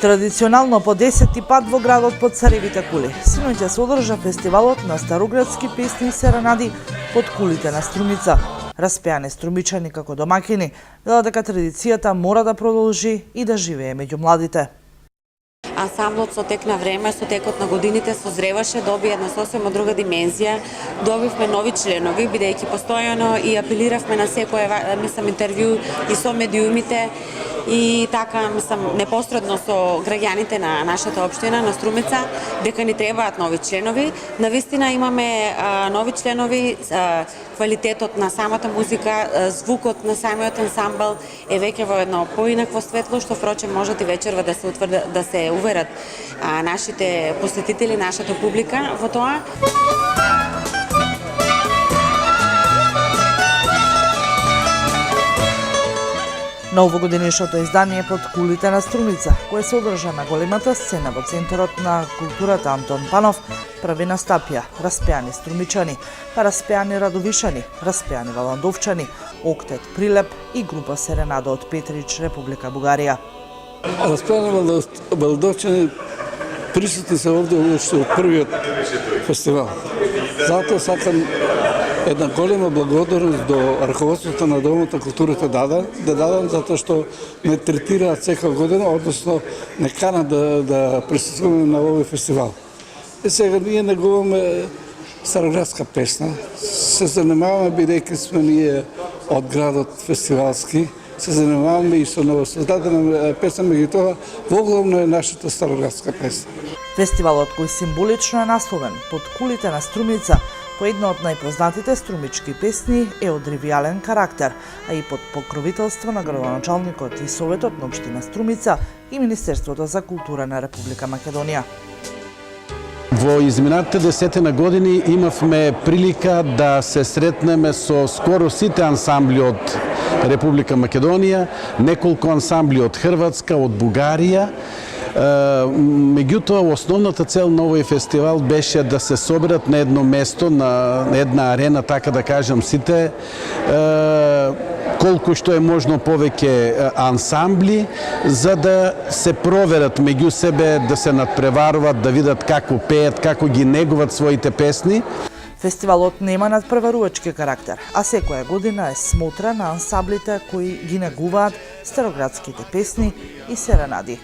Традиционално по 10-ти пат во градот под Царевите кули. Синоќа се одржа фестивалот на староградски песни и серенади под кулите на Струмица. Распеани струмичани како домакини, велат дека традицијата мора да продолжи и да живее меѓу младите. Ансамблот со тек на време, со текот на годините созреваше, доби една сосема друга димензија, добивме нови членови, бидејќи постојано и апелиравме на секое интервју и со медиумите и така, непосредно со граѓаните на нашата општина, на Струмица, дека ни требаат нови членови. Навистина имаме нови членови, квалитетот на самата музика, звукот на самиот ансамбл е веќе во едно поинакво светло, што впрочем можат и вечерва да се уверат нашите посетители, нашата публика во тоа. Новогодинешното издание под кулите на Струмица, кое се одржа на големата сцена во центарот на културата Антон Панов, прави настапија, распеани струмичани, па распеани радовишани, распеани валандовчани, октет Прилеп и група Серенада од Петрич, Република Бугарија. Распеани валандовчани присутни се овде уште од првиот фестивал. Затоа сакам една голема благодарност до раководството на Домот на културата да дадам, затоа што ме третираат секоја година, односно не канат да присуствуваме на овој фестивал. И сега ние негуваме староградска песна, се занимаваме бидејќи сме ние од градот фестивалски, се занимаваме и со новосоздадена песна, меѓутоа воглавно е нашата староградска песна. Фестивалот кој символично е насловен под кулите на Струмица, по една од најпознатите струмички песни е од ривијален карактер, а и под покровителство на градоначалникот и Советот на општина Струмица и Министерството за култура на Република Македонија. Во изминатите 10 години имавме прилика да се сретнеме со скоро сите ансамбли од Република Македонија, неколку ансамбли од Хрватска, од Бугарија. Меѓутоа, основната цел на овој фестивал беше да се соберат на едно место, на една арена, така да кажам, сите колку што е можно повеќе ансамбли, за да се проверат меѓу себе, да се надпреваруваат, да видат како пеат, како ги негуват своите песни. Фестивалот нема надпреварувачки карактер, а секоја година е смотра на ансамблите кои ги негуваат староградските песни и серенади.